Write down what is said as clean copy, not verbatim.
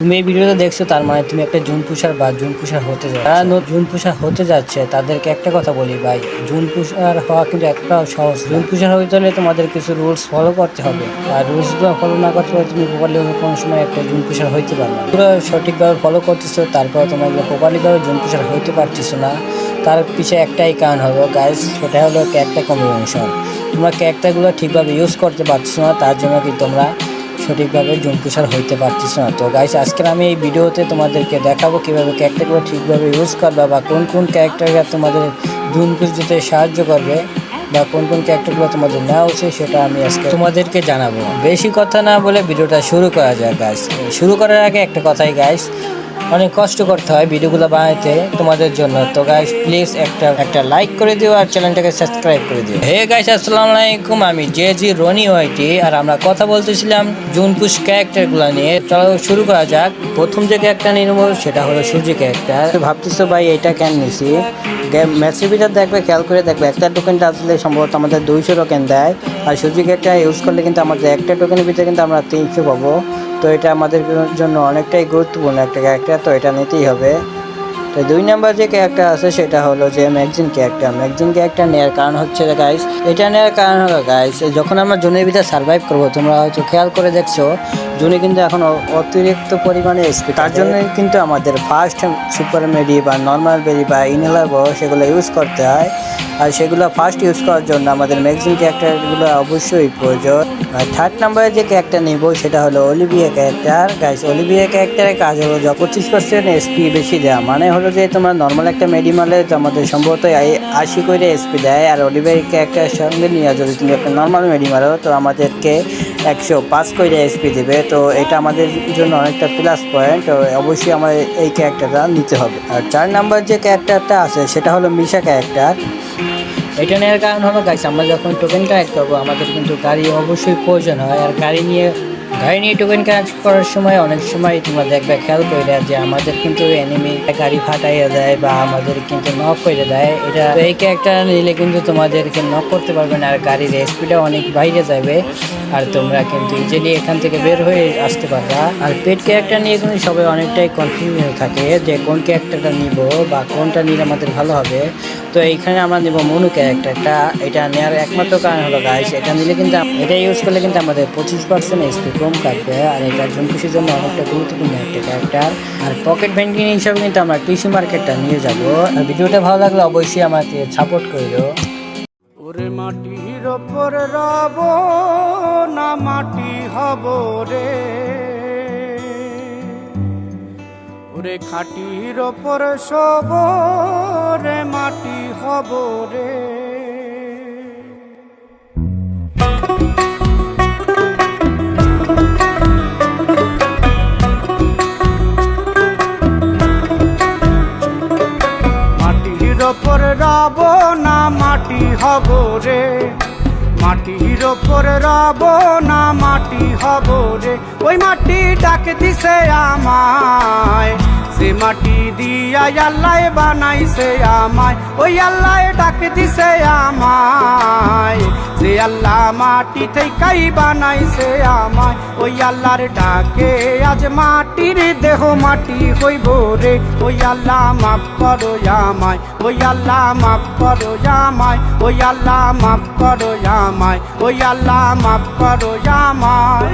তুমি এই ভিডিওটা দেখছো, তার মানে তুমি একটা জুন পুষার বা জুন পুষার হতে যাচ্ছ। যারা জুন পুষার হতে যাচ্ছে তাদেরকে একটা কথা বলি ভাই, জুন পুষার হওয়া কিন্তু একটা সহজ। জুন পুষার হতে হলে তোমাদের কিছু রুলস ফলো করতে হবে, আর রুলস গুলো ফলো না করতে পারলে তুমি প্রপারলি কোনো সময় একটা জুন পুষার হইতে পারবে না। পুরো সঠিকভাবে ফলো করতেছো, তারপর তোমাকে প্রপারলি ভাবে জুন পুষার হইতে পারতেছো না, তার পিছে একটাই কারণ হলো গাইস, সেটা হলো ক্যারেক্টার কম্বিনেশন। তোমরা ক্যারেক্টারগুলো ঠিকভাবে ইউজ করতে পারছো না, তার জন্য কি তোমরা সঠিকভাবে জুন পুষার হইতে পারছিস না। তো গাইস, আজকের আমি এই ভিডিওতে তোমাদেরকে দেখাবো কিভাবে ক্যারেক্টারগুলো ঠিকভাবে ইউজ করবে, বা কোন কোন ক্যারেক্টাররা তোমাদের জুন পুষ দিতে সাহায্য করবে, বা কোন কোন ক্যারেক্টারগুলো তোমাদের নেওয়া উচিত, সেটা আমি আজকে তোমাদেরকে জানাবো। বেশি কথা না বলে ভিডিওটা শুরু করা যায় গাইস। শুরু করার আগে একটা কথাই গাইস, অনেক কষ্ট করতে হয় ভিডিওগুলো বানাইতে তোমাদের জন্য। তো গাইস প্লিজ একটা লাইক করে দিও আর চ্যানেলটাকে সাবস্ক্রাইব করে দিও। হে গাইস, আসসালামু আলাইকুম, আমি জেজি রনি ওয়াইটি, আর আমরা কথা বলতেছিলাম জুন পুশ ক্যারেক্টারগুলো নিয়ে। চলো শুরু করা যাক। প্রথম যে ক্যারেক্টার নিয়ে নেবো সেটা হলো সূর্য ক্যারেক্টার। ভাবতেছো ভাই এটা কেন নিছি? ম্যাচের ভিতরে দেখবে, খেয়াল করে দেখবে, একটা টোকেনটা আসলে সম্ভবত আমাদের 200 টোকেন দেয়, আর সূর্য ক্যারেক্টার ইউজ করলে কিন্তু আমাদের একটা টোকেনের ভিতরে কিন্তু আমরা 300 পাবো। তো এটা আমাদের জন্য অনেকটাই গুরুত্বপূর্ণ একটা ক্যারেক্টার, তো এটা নিতেই হবে। তো 2 নাম্বার যে ক্যারেক্টার আছে সেটা হলো যে ম্যাগজিন ক্যারেক্টার। ম্যাগজিন ক্যারেক্টার নেওয়ার কারণ হচ্ছে গাইস, এটা নেওয়ার কারণ হলো গাইস, যখন আমরা জোনের ভিতরে সার্ভাইভ করবো, তোমরা হয়তো খেয়াল করে দেখছো জোনে কিন্তু এখন অতিরিক্ত পরিমাণে স্পিড, তার জন্য কিন্তু আমাদের ফার্স্ট সুপার মেডি বা নর্মাল বেরি বা ইনহেলার সেগুলো ইউজ করতে হয়। আর সেগুলো ফার্স্ট ইউজ করার জন্য আমাদের ম্যাগজিন ক্যারেক্টারগুলো অবশ্যই প্রয়োজন। আর 3rd নাম্বারে যে ক্যারেক্টার নিব সেটা হলো অলিভিয়া ক্যারেক্টার। গাইস, অলিভিয়া ক্যারেক্টারের কাজ হলো 25% এসপি বেশি দেওয়া। মানে হলো যে তোমরা নর্মাল একটা মেডি মারলে আমাদের সম্ভবত 80 করে এসপি দেয়, আর অলিভিয়া ক্যারেক্টারের সঙ্গে নিয়ে যদি তুমি একটা নর্মাল মেডি মারো তো আমাদেরকে 105 করে এসপি দেবে। তো এটা আমাদের জন্য অনেকটা প্লাস পয়েন্ট, অবশ্যই আমার এই ক্যারেক্টারটা নিতে হবে। আর 4 নাম্বার যে ক্যারেক্টারটা আছে সেটা হলো মিশা ক্যারেক্টার। এটা নেওয়ার কারণ হলো গাইস, আমরা যখন টোকেন কালেক্ট করবো আমাদের কিন্তু গাড়ি অবশ্যই প্রয়োজন হয়, আর গাড়ি নিয়ে টোকেন কালেক্ট করার সময় অনেক সময় তোমরা দেখবে, খেয়াল করে যে আমাদের কিন্তু এনিমি গাড়ি ফাটাইয়া দেয় বা আমাদের কিন্তু নক করে দেয়। এটা এই ক্যারেক্টার নিলে কিন্তু তোমাদেরকে নক করতে পারবে না, আর গাড়ির স্পিডটা অনেক বাইরে যাবে, আর তোমরা কিন্তু ইজিলি এখান থেকে বের হয়ে আসতে পারবা। আর পেট ক্যারেক্টার নিয়ে কিন্তু সবাই অনেকটাই কনফিউশন থাকে যে কোন ক্যারেক্টারটা নিব বা কোনটা নিলে আমাদের ভালো হবে। তো এইখানে আমরা নেব মনু ক্যারেক্টারটা। এটা নেওয়ার একমাত্র কারণ হলো গাইস, এটা নিলে কিন্তু এটা ইউজ করলে কিন্তু আমাদের 25% এসপি কম কাটবে, আর এটা জুন পুষের জন্য অনেকটা গুরুত্বপূর্ণ একটা ক্যারেক্টার। আর পকেট ভেন্ডিং হিসাবে কিন্তু আমরা টিসি মার্কেটটা নিয়ে যাব। আর ভিডিওটা ভালো লাগলে অবশ্যই আমাকে সাপোর্ট করো। ওরে মাটির ওপর রব না মাটি হব রে, ওরে খাটির ওপর শোব রে মাটি হব রে। মাটির ওপর রব না মাটি হব রে, মাটির ওপর রব না মাটি হব রে। ওই মাটি ডাক দিছে আমায়, সে মাটি দিয়া আল্লাহ বানাইছে আমায়। ওই আল্লাহ ডাক দিছে আমায়, যে আল্লাহ মাটি থেকেই বানাইছে আমায়। ওই আল্লাহর ডাকে আজ মাটির দেহ মাটি হইব রে। ওই আল্লাহ মাফ করো আমায়, ওই আল্লাহ মাফ করো আমায়, ওই আল্লাহ মাফ করো আমায়, ওই আল্লাহ মাফ করো আমায়।